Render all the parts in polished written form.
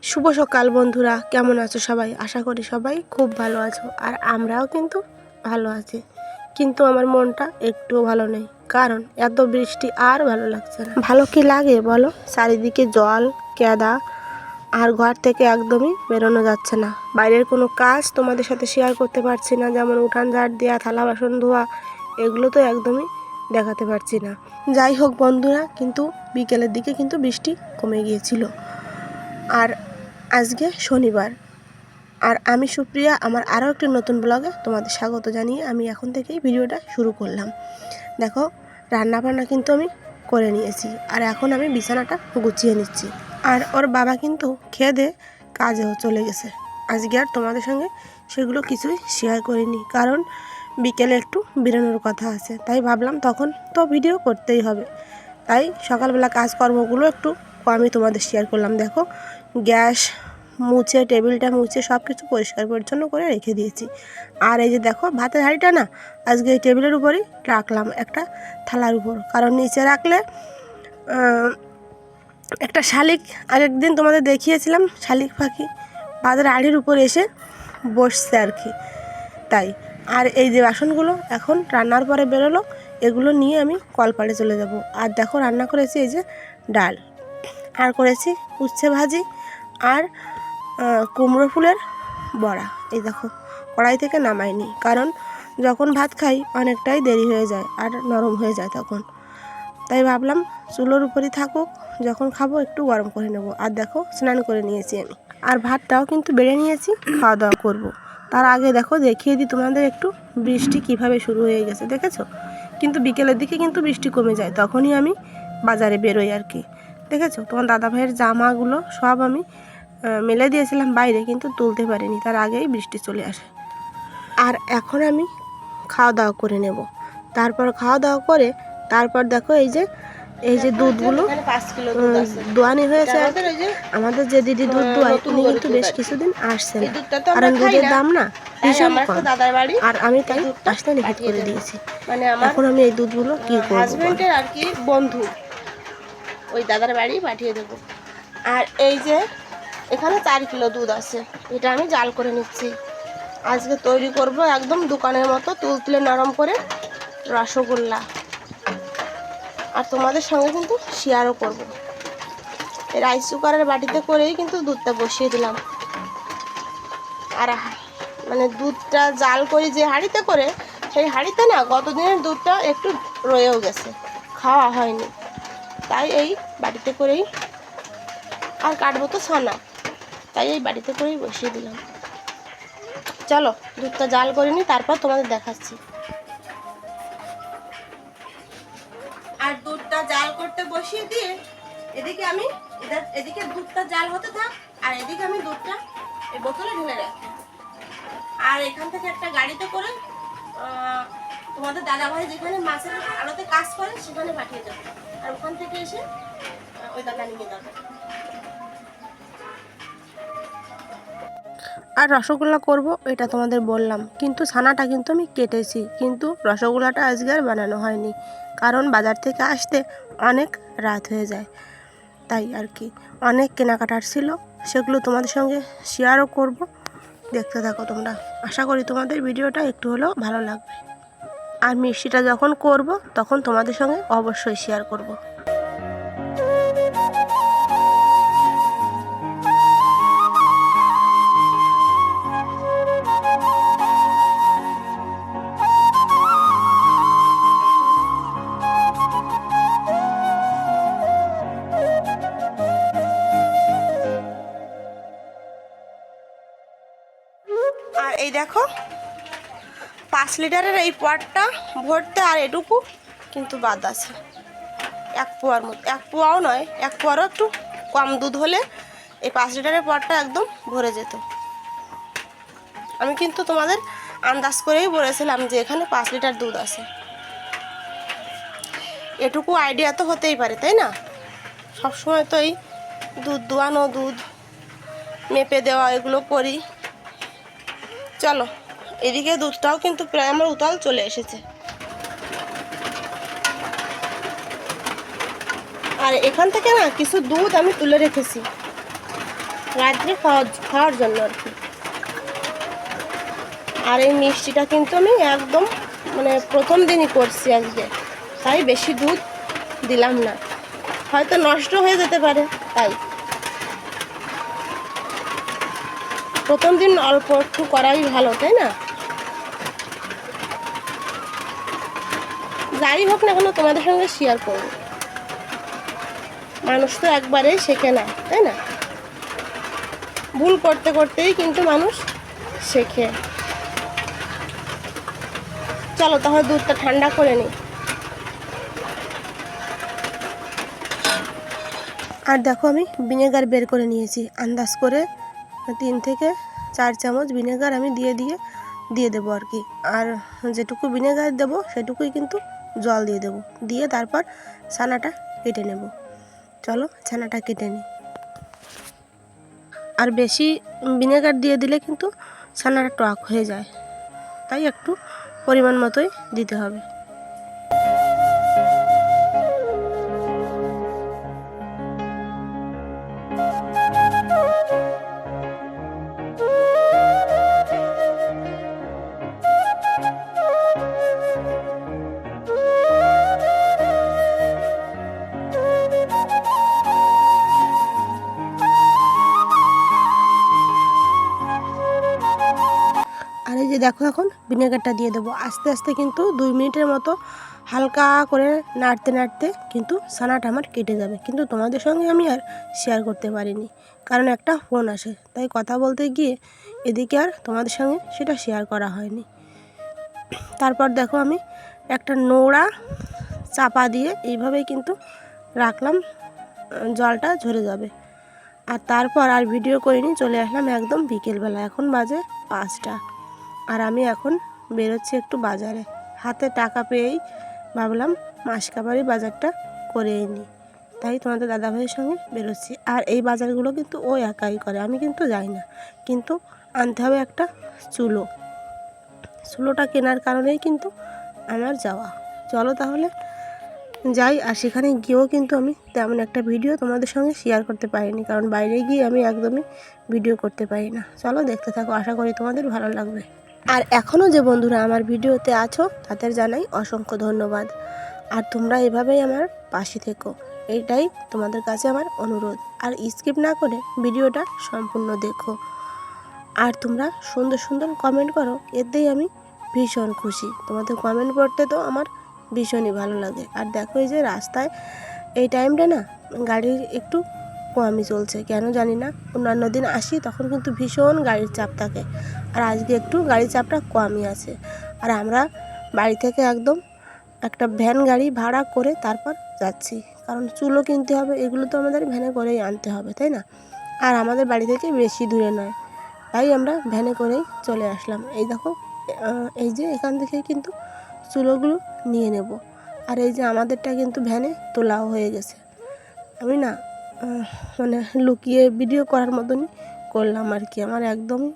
শুভ সকাল বন্ধুরা, কেমন আছো সবাই? আশা করি সবাই খুব ভালো আছো। আর আমরাও কিন্তু ভালো আছি, কিন্তু আমার মনটা একটুও ভালো নেই, কারণ এত বৃষ্টি আর ভালো লাগছে না। ভালো কি লাগে বলো? চারিদিকে জল কেদা, আর ঘর থেকে একদমই বেরোনো যাচ্ছে না। বাইরের কোনো কাজ তোমাদের সাথে শেয়ার করতে পারছি না, যেমন উঠান ঝাড় দেওয়া, থালা বাসন ধোয়া, এগুলো তো একদমই দেখাতে পারছি না। যাই হোক বন্ধুরা, কিন্তু বিকেলের দিকে কিন্তু বৃষ্টি কমে গিয়েছিল। আর আজকে শনিবার, আর আমি সুপ্রিয়া, আমার আরও একটি নতুন ব্লগে তোমাদের স্বাগত জানিয়ে আমি এখন থেকেই ভিডিওটা শুরু করলাম। দেখো, রান্নাবান্না কিন্তু আমি করে নিয়েছি, আর এখন আমি বিছানাটা গুছিয়ে নিচ্ছি। আর ওর বাবা কিন্তু খেয়ে দিয়ে কাজেও চলে গেছে। আজকে আর তোমাদের সঙ্গে সেগুলো কিছুই শেয়ার করিনি, কারণ বিকেলে একটু বেরোনোর কথা আছে, তাই ভাবলাম তখন তো ভিডিও করতেই হবে। তাই সকালবেলা কাজকর্মগুলো একটু আমি তোমাদের শেয়ার করলাম। দেখো, গ্যাস মুছে, টেবিলটা মুছে সব কিছু পরিষ্কার পরিচ্ছন্ন করে রেখে দিয়েছি। আর এই যে দেখো, ভাতের হাঁড়িটা না আজকে এই টেবিলের উপরেই রাখলাম, একটা থালার উপর, কারণ নিচে রাখলে একটা শালিক, আরেকদিন তোমাদের দেখিয়েছিলাম, শালিক পাখি ভাতের হাঁড়ির উপর এসে বসছে আর কি, তাই। আর এই যে বাসনগুলো এখন রান্নার পরে বেরোলো, এগুলো নিয়ে আমি কলপাড়ে চলে যাব। আর দেখো, রান্না করেছি এই যে ডাল, আর করেছি উচ্ছে ভাজি, আর কুমড়ো ফুলের বড়া। এই দেখো, কড়াই থেকে নামাইনি, কারণ যখন ভাত খাই অনেকটাই দেরি হয়ে যায় আর নরম হয়ে যায় তখন, তাই ভাবলাম চুলোর উপরই থাকুক, যখন খাবো একটু গরম করে নেব। আর দেখো, স্নান করে নিয়েছি আমি, আর ভাতটাও কিন্তু বেড়ে নিয়েছি, খাওয়া দাওয়া করব। তার আগে দেখো, দেখিয়ে দিই তোমাদের একটু বৃষ্টি কিভাবে শুরু হয়ে গেছে, দেখেছো? কিন্তু বিকেলের দিকে কিন্তু বৃষ্টি কমে যায়, তখনই আমি বাজারে বেরোই আর কি। দেখেছো, তোমার দাদা ভাইয়ের জামাগুলো সব আমি মেলে দিয়েছিলাম বাইরে, কিন্তু তুলতে পারিনি, তার আগেই বৃষ্টি চলে আসে। আর এখন আমি খাওয়া দাওয়া করে নেব। তারপর খাওয়া দাওয়া করে তারপর দেখো, এই যে দুধগুলো দোয়ানি হয়েছে। আমাদের যে দিদি দুধ দোয়ায়, উনি কিন্তু বেশ কিছুদিন আসছেন, কারণ দুধের দাম না ভীষণ কম, আর আমি তাই আসতে নিষেধ করে দিয়েছি। এখন আমি এই দুধগুলো কি করব, হাজবেন্ডের আর কি বন্ধু, ওই দাদার বাড়ি পাঠিয়ে দেবো। আর এই যে এখানে 4 কিলো দুধ আছে, এটা আমি জাল করে নিচ্ছি। আজকে তৈরি করব একদম দোকানের মতো তুলতুলে নরম করে রসগোল্লা, আর তোমাদের সঙ্গে কিন্তু শেয়ারও করব। রাইস কুকারের বাটিতে করেই কিন্তু দুধটা বসিয়ে দিলাম। আর মানে দুধটা জাল করি যে হাঁড়িতে করে, সেই হাঁড়িতে না গতদিনের দুধটা একটু রয়েও গেছে, খাওয়া হয়নি, তাই এই বাটিতে করেই, আর কাটবো তো ছানা, তাই এই বাটিতে করেই বসিয়ে দিলাম। চলো দুধটা জাল করে নিই, তারপর তোমাদের দেখাচ্ছি। আর দুধটা জাল করতে বসিয়ে দিয়ে এদিকে আমি এদিকে দুধটা জাল হতে থাক, আর এদিকে আমি দুধটা এই বোতলে ঢেলে রাখি। আর এখান থেকে একটা গাড়িতে করে তোমাদের দাদাভাই যেখানে মাছের আড়তে কাজ করে সেখানে পাঠিয়ে যাবে, আর ওখান থেকে এসে ওই দাদা নিয়ে যাবে। আর রসগোল্লা করব এটা তোমাদের বললাম, কিন্তু ছানাটা কিন্তু আমি কেটেছি, কিন্তু রসগোল্লাটা আজকে আর বানানো হয়নি, কারণ বাজার থেকে আসতে অনেক রাত হয়ে যায়, তাই আর কি। অনেক কেনাকাটার ছিল, সেগুলো তোমাদের সঙ্গে শেয়ারও করব, দেখতে থাকো তোমরা। আশা করি তোমাদের ভিডিওটা একটু হলেও ভালো লাগবে। আর মিষ্টিটা যখন করব তখন তোমাদের সঙ্গে অবশ্যই শেয়ার করব। আর এই দেখো, 5 লিটারের এই পটটা ভরতে আর এটুকু কিন্তু বাদ আছে, 1 পোয়ার মতো, 1 পোয়াও নয়, 1 পোয়ারও একটু কম দুধ হলে এই 5 লিটারের পটটা একদম ভরে যেত। আমি কিন্তু তোমাদের আন্দাজ করেই বলেছিলাম যে এখানে 5 লিটার দুধ আছে। এটুকু আইডিয়া তো হতেই পারে, তাই না? সবসময় তো এই দুধ দোয়ানো, দুধ মেপে দেওয়া, এগুলো করি। চলো, এদিকে দুধটাও কিন্তু প্রায় আমার উতাল চলে এসেছে। আর এখান থেকে না কিছু দুধ আমি তুলে রেখেছি, রাত্রে খাওয়ার জন্য আর কি। আর এই মিষ্টিটা কিন্তু আমি একদম মানে প্রথম দিনই করছি আজকে, তাই বেশি দুধ দিলাম না, হয়তো নষ্ট হয়ে যেতে পারে, তাই প্রথম দিন অল্প একটু করাই ভালো, তাই না? যাই হোক না কেন তোমাদের সঙ্গে শেয়ার করব, মানুষ তো একবারেই শেখে না, তাই না? ভুল করতে করতেই কিন্তু মানুষ শেখে। চলো তাহলে দুধটা ঠান্ডা করে নিই। আর দেখো আমি ভিনেগার বের করে নিয়েছি, আন্দাজ করে 3 থেকে 4 চামচ ভিনেগার আমি দিয়ে দেবো আর কি। আর যেটুকু ভিনেগার দেবো সেটুকুই কিন্তু জল দিয়ে দেবো, দিয়ে তারপর ছানাটা কেটে নেব। চলো ছানাটা কেটে নিই। আর বেশি ভিনেগার দিয়ে দিলে কিন্তু ছানাটা টক হয়ে যায়, তাই একটু পরিমাণ মতোই দিতে হবে। আর এই যে দেখো এখন ভিনেগারটা দিয়ে দেবো আস্তে আস্তে, কিন্তু 2 মিনিটের মতো হালকা করে নাড়তে নাড়তে কিন্তু ছানাটা আমার কেটে যাবে। কিন্তু তোমাদের সঙ্গে আমি আর শেয়ার করতে পারিনি, কারণ একটা ফোন আসে, তাই কথা বলতে গিয়ে এদিকে আর তোমাদের সঙ্গে সেটা শেয়ার করা হয়নি। তারপর দেখো আমি একটা নোড়া চাপা দিয়ে এইভাবেই কিন্তু রাখলাম, জলটা ঝরে যাবে। আর তারপর আর ভিডিও করিনি, চলে আসলাম একদম বিকেলবেলা, এখন বাজে 5টা। আর আমি এখন বেরোচ্ছি একটু বাজারে, হাতে টাকা পেয়েই ভাবলাম মাসকাবারি বাজারটা করে নিই, তাই তোমাদের দাদাভাইয়ের সঙ্গে বেরোচ্ছি। আর এই বাজারগুলো কিন্তু ও একাই করে, আমি কিন্তু যাই না। কিন্তু আনতে হবে একটা চুলোটা কেনার কারণেই কিন্তু আমার যাওয়া। চলো তাহলে যাই। আর সেখানে গিয়েও কিন্তু আমি তেমন একটা ভিডিও তোমাদের সঙ্গে শেয়ার করতে পারিনি, কারণ বাইরে গিয়ে আমি একদমই ভিডিও করতে পারি না। চলো দেখতে থাকো, আশা করি তোমাদের ভালো লাগবে। আর এখনও যে বন্ধুরা আমার ভিডিওতে আছো তাদের জানাই অসংখ্য ধন্যবাদ। আর তোমরা এভাবেই আমার পাশে থেকো, এইটাই তোমাদের কাছে আমার অনুরোধ। আর স্কিপ না করে ভিডিওটা সম্পূর্ণ দেখো। আর তোমরা সুন্দর সুন্দর কমেন্ট করো, এতেই আমি ভীষণ খুশি। তোমাদের কমেন্ট পড়তে তো আমার ভীষণই ভালো লাগে। আর দেখো এই যে রাস্তায় এই টাইমটা না গাড়ির একটু কমই চলছে, কেন জানি না। অন্যান্য দিন আসি তখন কিন্তু ভীষণ গাড়ির চাপ থাকে, আর আজকে একটু গাড়ির চাপটা কমই আছে। আর আমরা বাড়ি থেকে একদম একটা ভ্যান গাড়ি ভাড়া করে তারপর যাচ্ছি, কারণ চুলও কিনতে হবে, এগুলো তো আমাদের ভ্যানে করেই আনতে হবে, তাই না? আর আমাদের বাড়ি থেকে বেশি দূরে নয়, তাই আমরা ভ্যানে করেই চলে আসলাম। এই দেখো এই যে এখান থেকে কিন্তু চুলোগুলো নিয়ে নেব। আর এই যে আমাদেরটা কিন্তু ভ্যানে তোলাও হয়ে গেছে। আমি না মানে লুকিয়ে ভিডিও করার মতনই করলাম আর কি, আমার একদমই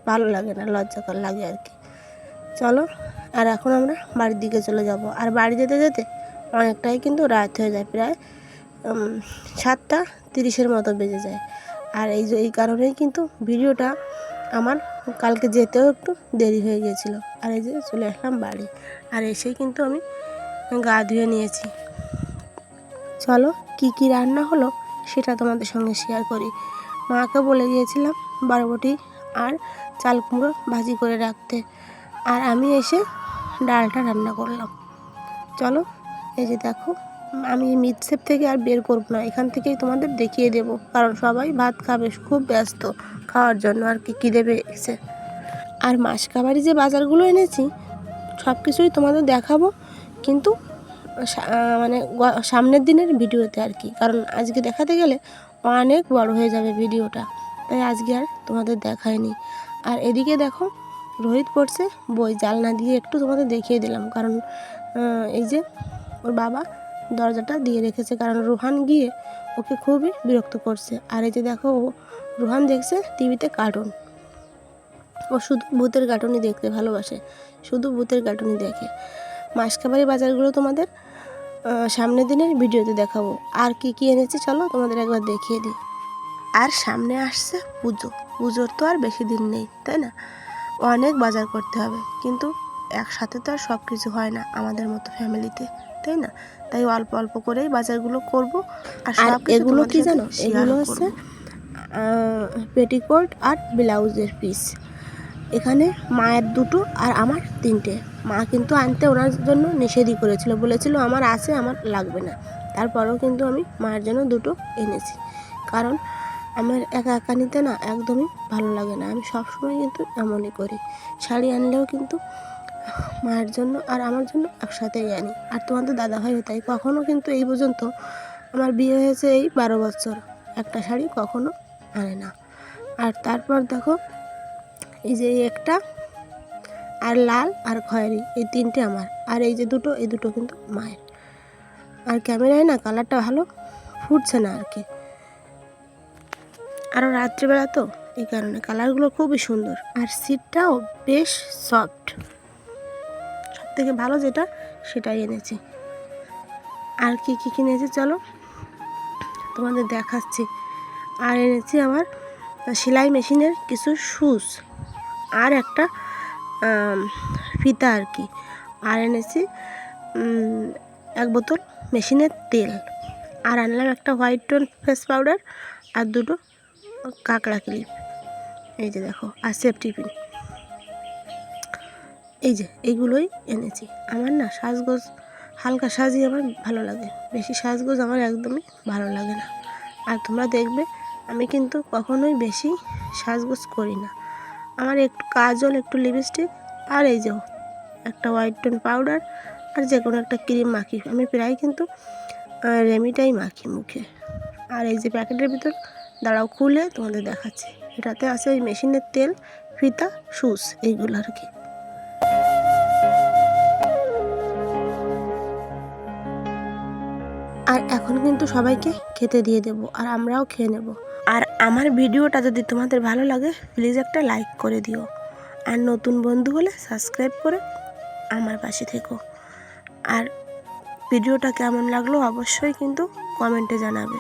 ভালো লাগে না, লজ্জাকর লাগে আর কি। চলো, আর এখন আমরা বাড়ির দিকে চলে যাব। আর বাড়ি যেতে যেতে অনেকটাই কিন্তু রাত হয়ে যায়, প্রায় 7:30 মতো বেজে যায়। আর এই কারণেই কিন্তু ভিডিওটা আমার কালকে যেতেও একটু দেরি হয়ে গিয়েছিলো। আর এই যে চলে আসলাম বাড়ি, আর এসেই কিন্তু আমি গা ধুয়ে নিয়েছি। চলো কি কি রান্না হলো সেটা তোমাদের সঙ্গে শেয়ার করি। মাকে বলে গিয়েছিলাম বরবটি আর চাল কুমড়ো ভাজি করে রাখতে, আর আমি এসে ডালটা রান্না করলাম। চলো এই যে দেখো, আমি মিটসেপ থেকে আর বের করব না, এখান থেকেই তোমাদের দেখিয়ে দেব, কারণ সবাই ভাত খাবে, খুব ব্যস্ত খাওয়ার জন্য আর কি, খিদে পেয়েছে। আর মাসকাবারি যে বাজারগুলো এনেছি সব কিছুই তোমাদের দেখাবো, কিন্তু মানে সামনের দিনের ভিডিওতে আর কি, কারণ আজকে দেখাতে গেলে অনেক বড় হয়ে যাবে ভিডিওটা, তাই আজকে আর তোমাদের দেখায়নি। আর এদিকে দেখো রোহিত পড়ছে বই, জানলা দিয়ে একটু তোমাদের দেখিয়ে দিলাম, কারণ এই যে ওর বাবা দরজাটা দিয়ে রেখেছে, কারণ রুহান গিয়ে ওকে খুবই বিরক্ত করছে। আর এই যে দেখো রুহান দেখছে টিভিতে কার্টুন, ও শুধু ভূতের কার্টুনই দেখতে ভালোবাসে, শুধু ভূতের কার্টুনই দেখে। মাসকাবারি বাজারগুলো তোমাদের সামনের দিনের ভিডিওতে দেখাবো। আর কি কি এনেছি চলো তোমাদের একবার দেখিয়ে দিই। আর সামনে আসছে পুজো, পুজোর তো আর বেশি দিন নেই, তাই না? অনেক বাজার করতে হবে, কিন্তু একসাথে তো আর সব কিছু হয় না আমাদের মতো ফ্যামিলিতে, তাই না? তাই অল্প অল্প করেই বাজারগুলো করব। আর সব এগুলো কি জানো, এগুলো হচ্ছে পেটিকোট আর ব্লাউজের পিস। এখানে মায়ের 2টো আর আমার 3টে। মা কিন্তু আনতে ওনার জন্য নিষেধই করেছিল, বলেছিল আমার আছে, আমার লাগবে না। তারপরেও কিন্তু আমি মায়ের জন্য 2টো এনেছি, কারণ আমার একা একা নিতে না একদমই ভালো লাগে না। আমি সবসময় কিন্তু এমনই করি, শাড়ি আনলেও কিন্তু মায়ের জন্য আর আমার জন্য একসাথেই আনি। আর তোমাদের দাদাভাইও তাই, কখনও কিন্তু এই পর্যন্ত, আমার বিয়ে হয়েছে এই 12 বছর, একটা শাড়ি কখনো আনে না। আর তারপর দেখো, এই যে একটা আর লাল আর খয়েরি, এই 3টে আমার। আর এই যে 2টো, এই 2টো কিন্তু মায়ের। আর ক্যামেরায় না কালারটা ভালো ফুটছে না আর কি, আরও রাত্রিবেলা তো, এই কারণে কালারগুলো খুবই সুন্দর। আর সিটটাও বেশ সফট, সব থেকে ভালো যেটা সেটাই এনেছি। আর কি কি কিনেছি চলো তোমাদের দেখাচ্ছি। আর এনেছি আমার সেলাই মেশিনের কিছু শুজ, আর একটা ফিতা আর কি। আর এনেছি 1 বোতল মেশিনের তেল। আর আনলাম একটা হোয়াইট টোন ফেস পাউডার আর 2টো কাঁকড়া ক্লিপ। এই যে দেখো, আর সেফটি পিন। এই যে এইগুলোই এনেছি। আমার না সাজগোজ হালকা সাজিয়ে আমার ভালো লাগে, বেশি সাজগোজ আমার একদমই ভালো লাগে না। আর তোমরা দেখবে আমি কিন্তু কখনোই বেশি সাজগোজ করি না। আমার একটু কাজল, একটু লিপস্টিক, আর এই যে একটা হোয়াইট টোন পাউডার, আর যে কোনো একটা ক্রিম মাখি। আমি প্রায় কিন্তু রেমিটাই মাখি মুখে। আর এই যে প্যাকেটের ভিতর, দাঁড়াও খুলে তোমাদের দেখাচ্ছি, এটাতে আছে ওই মেশিনের তেল, ফিতা, শুজ, এইগুলো আর কি। আর এখন কিন্তু সবাইকে খেতে দিয়ে দেব, আর আমরাও খেয়ে নেব। আর আমার ভিডিওটা যদি তোমাদের ভালো লাগে প্লিজ একটা লাইক করে দিও, আর নতুন বন্ধু হলে সাবস্ক্রাইব করে আমার পাশে থেকো। আর ভিডিওটা কেমন লাগলো অবশ্যই কিন্তু কমেন্টে জানাবে।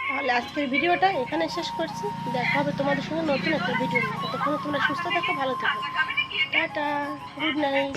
তাহলে আজকের ভিডিওটা এখানে শেষ করছি, দেখা হবে তোমাদের সঙ্গে নতুন একটা ভিডিও। ততক্ষণ তোমরা সুস্থ থাকো, ভালো থাকো, টাটা, গুড নাইট।